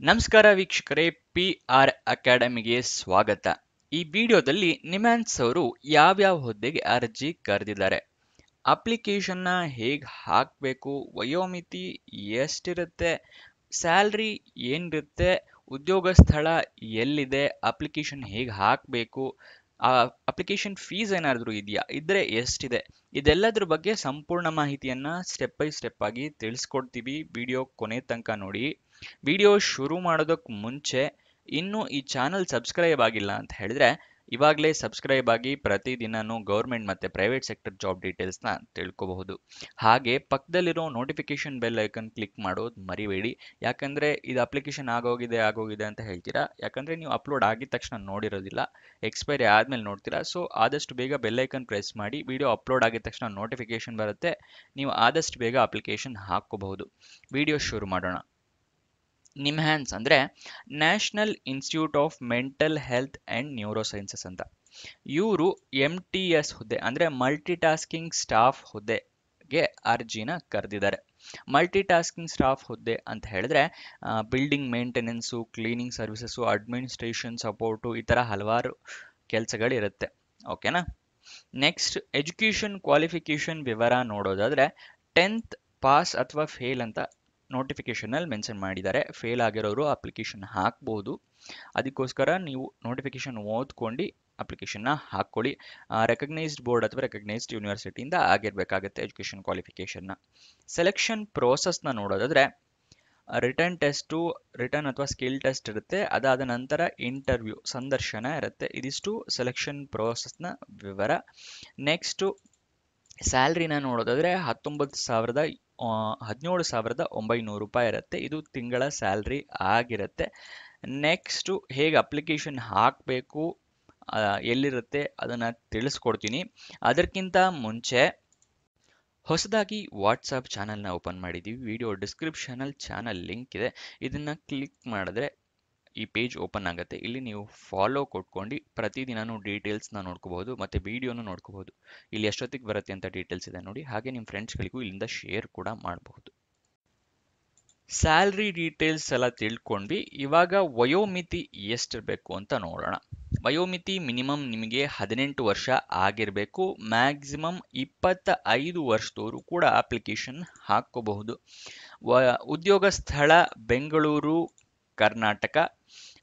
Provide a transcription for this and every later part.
ನಮಸ್ಕಾರ ವೀಕ್ಷಕರೇ, PR ಅಕಾಡೆಮಿಗೆ ಸ್ವಾಗತ. ಈ ವಿಡಿಯೋದಲ್ಲಿ ನಿಮ್ಯಾನ್ಸ್ ಅವರು ಯಾವ್ಯಾವ ಹುದ್ದೆಗೆ ಅರ್ಜಿ ಕರೆದಿದ್ದಾರೆ, ಅಪ್ಲಿಕೇಶನ್ನ ಹೇಗೆ ಹಾಕಬೇಕು, ವಯೋಮಿತಿ ಎಷ್ಟಿರುತ್ತೆ, ಸ್ಯಾಲ್ರಿ ಏನಿರುತ್ತೆ, ಉದ್ಯೋಗ ಸ್ಥಳ ಎಲ್ಲಿದೆ, ಅಪ್ಲಿಕೇಶನ್ ಹೇಗೆ ಹಾಕಬೇಕು, ಅಪ್ಲಿಕೇಶನ್ ಫೀಸ್ ಏನಾದರೂ ಇದೆಯಾ, ಇದ್ರೆ ಎಷ್ಟಿದೆ, ಇದೆಲ್ಲದ್ರ ಬಗ್ಗೆ ಸಂಪೂರ್ಣ ಮಾಹಿತಿಯನ್ನ ಸ್ಟೆಪ್ ಬೈ ಸ್ಟೆಪ್ ಆಗಿ ತಿಳಿಸ್ಕೊಡ್ತೀವಿ. ವಿಡಿಯೋ ಕೊನೆ ತನಕ ನೋಡಿ. ವಿಡಿಯೋ ಶುರು ಮಾಡೋದಕ್ಕೆ ಮುಂಚೆ ಇನ್ನೂ ಈ ಚಾನಲ್ ಸಬ್ಸ್ಕ್ರೈಬ್ ಆಗಿಲ್ಲ ಅಂತ ಹೇಳಿದ್ರೆ ಇವಾಗಲೇ ಸಬ್ಸ್ಕ್ರೈಬ್ ಆಗಿ ಪ್ರತಿದಿನನೂ ಗೌರ್ಮೆಂಟ್ ಮತ್ತೆ ಪ್ರೈವೇಟ್ ಸೆಕ್ಟರ್ ಜಾಬ್ ಡೀಟೇಲ್ಸ್ನ ತಿಳ್ಕೋಬಹುದು. ಹಾಗೆ ಪಕ್ಕದಲ್ಲಿರೋ ನೋಟಿಫಿಕೇಶನ್ ಬೆಲ್ ಐಕನ್ ಕ್ಲಿಕ್ ಮಾಡೋದು ಮರಿಬೇಡಿ. ಯಾಕಂದ್ರೆ ಇದು ಅಪ್ಲಿಕೇಶನ್ ಆಗೋಗಿದೆ ಅಂತ ಹೇಳ್ತೀರಾ, ಯಾಕಂದ್ರೆ ನೀವು ಅಪ್ಲೋಡ್ ಆಗಿದ ತಕ್ಷಣ ನೋಡಿರೋದಿಲ್ಲ, ಎಕ್ಸ್ಪೈರಿ ಆದ್ಮೇಲೆ ನೋಡ್ತೀರಾ. ಸೊ ಆದಷ್ಟು ಬೇಗ ಬೆಲ್ ಐಕನ್ ಪ್ರೆಸ್ ಮಾಡಿ, ವಿಡಿಯೋ ಅಪ್ಲೋಡ್ ಆಗಿದ ತಕ್ಷಣ ನೋಟಿಫಿಕೇಶನ್ ಬರುತ್ತೆ, ನೀವು ಆದಷ್ಟು ಬೇಗ ಅಪ್ಲಿಕೇಶನ್ ಹಾಕೋಬಹುದು. ವಿಡಿಯೋ ಶುರು ಮಾಡೋಣ. ನಿಮ್ಹ್ಯಾನ್ಸ್ ಅಂದ್ರೆ national institute of mental health and neuro sciences ಅಂತ. ಇವರು MTS ಹುದ್ದೆ ಅಂದ್ರೆ ಮಲ್ಟಿ ಟಾಸ್ಕಿಂಗ್ ಸ್ಟಾಫ್ ಹುದ್ದೆಗೆ ಅರ್ಜಿನ ಕರೆದಿದ್ದಾರೆ. ಮಲ್ಟಿ ಟಾಸ್ಕಿಂಗ್ ಸ್ಟಾಫ್ ಹುದ್ದೆ ಅಂತ ಹೇಳಿದ್ರೆ building maintenance, cleaning services, administration support, ಈ ತರ ಹಲವಾರು ಕೆಲಸಗಳಿರುತ್ತೆ. ಓಕೆನಾ. ನೆಕ್ಸ್ಟ್ ಎಜುಕೇಶನ್ ಕ್ವಾಲಿಫಿಕೇಶನ್ ವಿವರ ನೋಡೋದಾದ್ರೆ 10th ಪಾಸ್ ಅಥವಾ ಫೇಲ್ ಅಂತ ನೋಟಿಫಿಕೇಶನ್ ಅಲ್ಲಿ ಮೆನ್ಷನ್ ಮಾಡಿದ್ದಾರೆ. ಫೇಲ್ ಆಗಿರೋರು ಅಪ್ಲಿಕೇಶನ್ ಹಾಕ್ಬೋದು. ಅದಕ್ಕೋಸ್ಕರ ನೀವು ನೋಟಿಫಿಕೇಶನ್ ಓದ್ಕೊಂಡು ಅಪ್ಲಿಕೇಶನ್ ಹಾಕೊಳ್ಳಿ. ರೆಕಗ್ನೈಸ್ಡ್ ಬೋರ್ಡ್ ಅಥವಾ ರೆಕಗ್ನೈಸ್ಡ್ ಯೂನಿವರ್ಸಿಟಿಯಿಂದ ಆಗಿರ್ಬೇಕಾಗತ್ತೆ ಎಜುಕೇಶನ್ ಕ್ವಾಲಿಫಿಕೇಶನ್. ಸೆಲೆಕ್ಷನ್ ಪ್ರೋಸೆಸ್ನ ನೋಡೋದಾದ್ರೆ ರಿಟರ್ನ್ ಟೆಸ್ಟು, ರಿಟರ್ನ್ ಅಥವಾ ಸ್ಕಿಲ್ ಟೆಸ್ಟ್ ಇರುತ್ತೆ. ಅದಾದ ನಂತರ ಇಂಟರ್ವ್ಯೂ ಸಂದರ್ಶನ ಇರುತ್ತೆ. ಇದಿಷ್ಟು ಸೆಲೆಕ್ಷನ್ ಪ್ರೋಸೆಸ್ನ ವಿವರ. ನೆಕ್ಸ್ಟು ಸ್ಯಾಲ್ರಿನ ನೋಡೋದಾದ್ರೆ 17,900 ರೂಪಾಯಿ ಇರುತ್ತೆ. ಇದು ತಿಂಗಳ ಸ್ಯಾಲ್ರಿ ಆಗಿರುತ್ತೆ. ನೆಕ್ಸ್ಟು ಹೇಗೆ ಅಪ್ಲಿಕೇಶನ್ ಹಾಕಬೇಕು, ಎಲ್ಲಿರುತ್ತೆ ಅದನ್ನ ತಿಳಿಸ್ಕೊಡ್ತೀನಿ. ಅದಕ್ಕಿಂತ ಮುಂಚೆ ಹೊಸದಾಗಿ ವಾಟ್ಸಪ್ ಚಾನಲ್ನ ಓಪನ್ ಮಾಡಿದ್ದೀವಿ. ವಿಡಿಯೋ ಡಿಸ್ಕ್ರಿಪ್ಷನಲ್ಲಿ ಚಾನಲ್ ಲಿಂಕ್ ಇದೆ, ಇದನ್ನ ಕ್ಲಿಕ್ ಮಾಡಿದ್ರೆ ಈ ಪೇಜ್ ಓಪನ್ ಆಗುತ್ತೆ. ಇಲ್ಲಿ ನೀವು ಫಾಲೋ ಕೊಟ್ಕೊಂಡು ಪ್ರತಿದಿನನೂ ಡೀಟೇಲ್ಸ್ನ ನೋಡ್ಕೋಬಹುದು, ಮತ್ತೆ ವಿಡಿಯೋನು ನೋಡ್ಕೋಬಹುದು. ಇಲ್ಲಿ ಎಷ್ಟೊತ್ತಿಗೆ ಬರುತ್ತೆ ಅಂತ ಡೀಟೇಲ್ಸ್ ಇದೆ ನೋಡಿ. ಹಾಗೆ ನಿಮ್ಮ ಫ್ರೆಂಡ್ಸ್ಗಳಿಗೂ ಇಲ್ಲಿಂದ ಶೇರ್ ಕೂಡ ಮಾಡಬಹುದು. ಸ್ಯಾಲ್ರಿ ಡೀಟೇಲ್ಸ್ ಎಲ್ಲ ತಿಳ್ಕೊಂಡ್ವಿ. ಇವಾಗ ವಯೋಮಿತಿ ಎಷ್ಟಿರಬೇಕು ಅಂತ ನೋಡೋಣ. ವಯೋಮಿತಿ ಮಿನಿಮಮ್ ನಿಮಗೆ 18 ವರ್ಷ ಆಗಿರಬೇಕು. ಮ್ಯಾಕ್ಸಿಮಮ್ 25 ವರ್ಷದವರು ಕೂಡ ಅಪ್ಲಿಕೇಶನ್ ಹಾಕೋಬಹುದು. ಉದ್ಯೋಗ ಸ್ಥಳ ಬೆಂಗಳೂರು, ಕರ್ನಾಟಕ.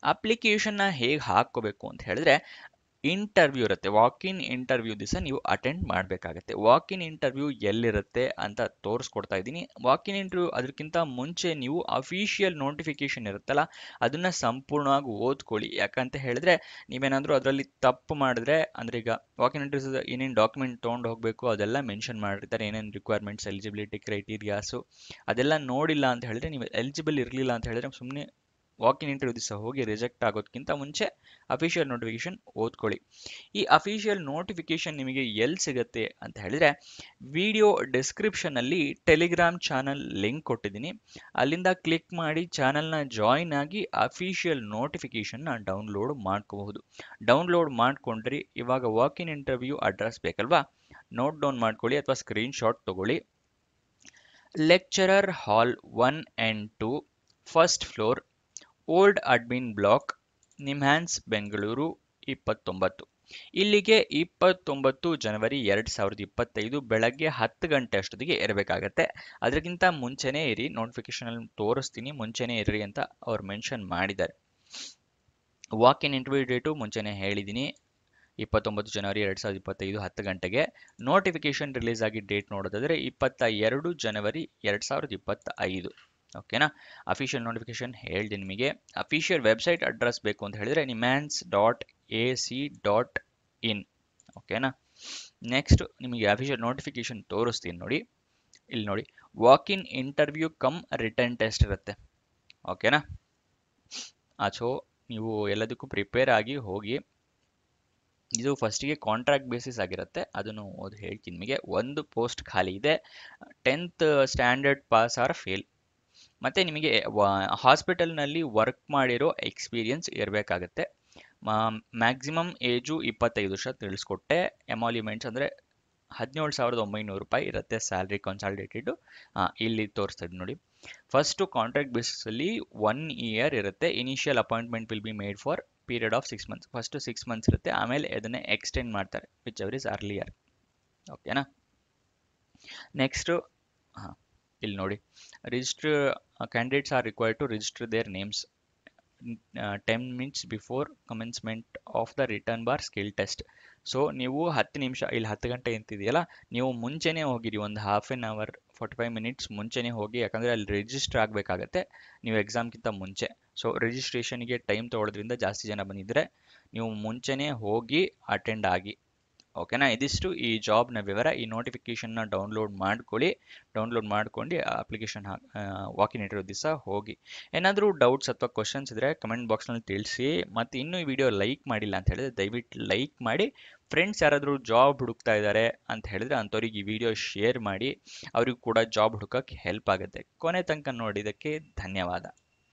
ಅಪ್ಲಿಕೇಶನ್ನ ಹೇಗೆ ಹಾಕೋಬೇಕು ಅಂತ ಹೇಳಿದ್ರೆ ಇಂಟರ್ವ್ಯೂ ಇರುತ್ತೆ. ವಾಕ್ ಇನ್ ಇಂಟರ್ವ್ಯೂ ದಿವಸ ನೀವು ಅಟೆಂಡ್ ಮಾಡಬೇಕಾಗತ್ತೆ. ವಾಕ್ ಇನ್ ಇಂಟರ್ವ್ಯೂ ಎಲ್ಲಿರುತ್ತೆ ಅಂತ ತೋರಿಸ್ಕೊಡ್ತಾ ಇದ್ದೀನಿ. ವಾಕ್ ಇನ್ ಇಂಟರ್ವ್ಯೂ ಅದಕ್ಕಿಂತ ಮುಂಚೆ ನೀವು ಅಫಿಷಿಯಲ್ ನೋಟಿಫಿಕೇಶನ್ ಇರುತ್ತಲ್ಲ ಅದನ್ನ ಸಂಪೂರ್ಣವಾಗಿ ಓದ್ಕೊಳ್ಳಿ. ಯಾಕಂತ ಹೇಳಿದ್ರೆ ನೀವೇನಾದರೂ ಅದರಲ್ಲಿ ತಪ್ಪು ಮಾಡಿದ್ರೆ, ಅಂದ್ರೆ ಈಗ ವಾಕ್ ಇನ್ ಇಂಟರ್ವ್ಯೂ ಏನೇನು ಡಾಕ್ಯುಮೆಂಟ್ ತೊಗೊಂಡು ಹೋಗಬೇಕು ಅದೆಲ್ಲ ಮೆನ್ಷನ್ ಮಾಡಿರ್ತಾರೆ, ಏನೇನು ರಿಕ್ವೈರ್ಮೆಂಟ್ಸ್, ಎಲಿಜಿಬಿಲಿಟಿ ಕ್ರೈಟೀರಿಯಾಸು, ಅದೆಲ್ಲ ನೋಡಿಲ್ಲ ಅಂತ ಹೇಳಿದ್ರೆ, ನೀವು ಎಲಿಜಿಬಲ್ ಇರಲಿಲ್ಲ ಅಂತ ಹೇಳಿದ್ರೆ ಸುಮ್ಮನೆ ವಾಕ್ ಇನ್ ಇಂಟರ್ವ್ಯೂ ದಿವಸ ಹೋಗಿ ರಿಜೆಕ್ಟ್ ಆಗೋದಕ್ಕಿಂತ ಮುಂಚೆ ಅಫಿಷಿಯಲ್ ನೋಟಿಫಿಕೇಶನ್ ಓದ್ಕೊಳ್ಳಿ. ಈ ಅಫಿಷಿಯಲ್ ನೋಟಿಫಿಕೇಶನ್ ನಿಮಗೆ ಎಲ್ಲಿ ಸಿಗುತ್ತೆ ಅಂತ ಹೇಳಿದ್ರೆ ವಿಡಿಯೋ ಡಿಸ್ಕ್ರಿಪ್ಷನ್ ಅಲ್ಲಿ ಟೆಲಿಗ್ರಾಮ್ ಚಾನಲ್ ಲಿಂಕ್ ಕೊಟ್ಟಿದ್ದೀನಿ. ಅಲ್ಲಿಂದ ಕ್ಲಿಕ್ ಮಾಡಿ ಚಾನಲ್ನ ಜಾಯಿನ್ ಆಗಿ ಅಫಿಷಿಯಲ್ ನೋಟಿಫಿಕೇಶನ್ನ ಡೌನ್ಲೋಡ್ ಮಾಡ್ಕೋಬಹುದು. ಡೌನ್ಲೋಡ್ ಮಾಡ್ಕೊಂಡ್ರಿ ಇವಾಗ ವಾಕ್ ಇನ್ ಇಂಟರ್ವ್ಯೂ ಅಡ್ರೆಸ್ ಬೇಕಲ್ವಾ, ನೋಟ್ ಡೌನ್ ಮಾಡ್ಕೊಳ್ಳಿ ಅಥವಾ ಸ್ಕ್ರೀನ್ ಶಾಟ್ ತಗೊಳ್ಳಿ. Lecturer hall 1 and 2, first floor, old admin block, NIMHANS, Bengaluru 29. ಇಲ್ಲಿಗೆ 29 ಜನವರಿ 2025 ಬೆಳಗ್ಗೆ 10 ಗಂಟೆ ಅಷ್ಟೊತ್ತಿಗೆ ಇರಬೇಕಾಗತ್ತೆ. ಅದಕ್ಕಿಂತ ಮುಂಚೆನೇ ಇರಿ, ನೋಟಿಫಿಕೇಶನ್ ಅಲ್ಲಿ ತೋರಿಸ್ತೀನಿ, ಮುಂಚೆನೇ ಇರ್ರಿ ಅಂತ ಅವ್ರು ಮೆನ್ಷನ್ ಮಾಡಿದ್ದಾರೆ. ವಾಕ್ ಇನ್ ಇಂಟರ್ವ್ಯೂ ಡೇಟು ಮುಂಚೆನೇ ಹೇಳಿದ್ದೀನಿ, 29 ಜನವರಿ 2025 10 ಗಂಟೆಗೆ. ನೋಟಿಫಿಕೇಶನ್ ರಿಲೀಸ್ ಆಗಿ ಡೇಟ್ ನೋಡೋದಾದ್ರೆ 22 ಜನವರಿ 2025. ಓಕೆನಾ. ಅಫಿಷಿಯಲ್ ನೋಟಿಫಿಕೇಶನ್ ಹೇಳಿದೆ ನಿಮಗೆ. ಅಫಿಷಿಯಲ್ ವೆಬ್ಸೈಟ್ ಅಡ್ರೆಸ್ ಬೇಕು ಅಂತ ಹೇಳಿದ್ರೆ nimhans.ac.in. ಓಕೆನಾ. ನೆಕ್ಸ್ಟ್ ನಿಮಗೆ ಅಫಿಷಿಯಲ್ ನೋಟಿಫಿಕೇಶನ್ ತೋರಿಸ್ತೀನಿ ನೋಡಿ. ಇಲ್ಲಿ ನೋಡಿ, walk in interview come return test ಇರುತ್ತೆ. ಓಕೆನಾ. ಸೊ ನೀವು ಎಲ್ಲದಕ್ಕೂ ಪ್ರಿಪೇರ್ ಆಗಿ ಹೋಗಿ. ಇದು ಫಸ್ಟಿಗೆ ಕಾಂಟ್ರಾಕ್ಟ್ ಬೇಸಿಸ್ ಆಗಿರುತ್ತೆ, ಅದನ್ನು ಓದಿ ಹೇಳ್ತೀನಿ ನಿಮಗೆ. ಒಂದು ಪೋಸ್ಟ್ ಖಾಲಿ ಇದೆ, 10th standard pass or fail. ಮತ್ತೆ ನಿಮಗೆ ಹಾಸ್ಪಿಟಲ್ನಲ್ಲಿ ವರ್ಕ್ ಮಾಡಿರೋ ಎಕ್ಸ್ಪೀರಿಯನ್ಸ್ ಇರಬೇಕಾಗತ್ತೆ. ಮ್ಯಾಕ್ಸಿಮಮ್ ಏಜು 25 ವರ್ಷ ತಿಳಿಸ್ಕೊಟ್ಟೆ. ಎಮಾಲ್ಯುಮೆಂಟ್ಸ್ ಅಂದರೆ 17,900 ರೂಪಾಯಿ ಇರುತ್ತೆ ಸ್ಯಾಲ್ರಿ ಕನ್ಸಾಲಿಡೇಟೆಡ್. ಇಲ್ಲಿ ತೋರಿಸ್ತದೆ ನೋಡಿ. ಫಸ್ಟು ಕಾಂಟ್ರಾಕ್ಟ್ ಬೇಸಿಸಲ್ಲಿ 1 ಇಯರ್ ಇರುತ್ತೆ. Initial appointment will be made for period of 6 months. First 6 months ಇರುತ್ತೆ, ಆಮೇಲೆ ಅದನ್ನೇ ಎಕ್ಸ್ಟೆಂಡ್ ಮಾಡ್ತಾರೆ ವಿಚ್ ಎವರ್ ಇಸ್ ಅರ್ಲಿಯರ್. ಓಕೆನಾ. ನೆಕ್ಸ್ಟು ಹಾಂ, ಇಲ್ಲಿ ನೋಡಿ, register candidates are required to register their names 10 minutes before commencement of the return bar skill test. So ನೀವು 10 ನಿಮಿಷ, ಇಲ್ಲಿ 10 ಗಂಟೆ ಅಂತಿದೆಯಲ್ಲ, ನೀವು ಮುಂಚೆನೇ ಹೋಗಿರಿ, ಒಂದು ಹಾಫ್ ಆನ್ ಅವರ್ 45 ಮಿನಿಟ್ಸ್ ಮುಂಚೆನೇ ಹೋಗಿ, ಯಾಕಂದರೆ ಅಲ್ಲಿ ರಿಜಿಸ್ಟರ್ ಆಗಬೇಕಾಗತ್ತೆ ನೀವು ಎಕ್ಸಾಮ್ಗಿಂತ ಮುಂಚೆ. ಸೊ ರಿಜಿಸ್ಟ್ರೇಷನ್ಗೆ ಟೈಮ್ ತೊಗೊಳೋದ್ರಿಂದ ಜಾಸ್ತಿ ಜನ ಬಂದಿದ್ದರೆ ನೀವು ಮುಂಚೆನೇ ಹೋಗಿ ಅಟೆಂಡ್ ಆಗಿ. ಓಕೆನಾ. ಇದಿಷ್ಟು ಈ ಜಾಬ್ನ ವಿವರ. ಈ ನೋಟಿಫಿಕೇಷನ್ನ ಡೌನ್ಲೋಡ್ ಮಾಡ್ಕೊಳ್ಳಿ. ಡೌನ್ಲೋಡ್ ಮಾಡ್ಕೊಂಡು ಅಪ್ಲಿಕೇಶನ್ ವಾಕಿನ್ ಇಟ್ಟಿರೋ ದಿವಸ ಹೋಗಿ. ಏನಾದರೂ ಡೌಟ್ಸ್ ಅಥವಾ ಕ್ವಶನ್ಸ್ ಇದ್ದರೆ ಕಮೆಂಟ್ ಬಾಕ್ಸ್ನಲ್ಲಿ ತಿಳಿಸಿ. ಮತ್ತು ಇನ್ನೂ ಈ ವಿಡಿಯೋ ಲೈಕ್ ಮಾಡಿಲ್ಲ ಅಂತ ಹೇಳಿದ್ರೆ ದಯವಿಟ್ಟು ಲೈಕ್ ಮಾಡಿ. ಫ್ರೆಂಡ್ಸ್ ಯಾರಾದರೂ ಜಾಬ್ ಹುಡುಕ್ತಾ ಇದ್ದಾರೆ ಅಂತ ಹೇಳಿದ್ರೆ ಅಂಥವ್ರಿಗೆ ಈ ವಿಡಿಯೋ ಶೇರ್ ಮಾಡಿ, ಅವ್ರಿಗೂ ಕೂಡ ಜಾಬ್ ಹುಡುಕೋಕ್ಕೆ ಹೆಲ್ಪ್ ಆಗುತ್ತೆ. ಕೊನೆ ತನಕ ನೋಡಿದ್ದಕ್ಕೆ ಧನ್ಯವಾದ.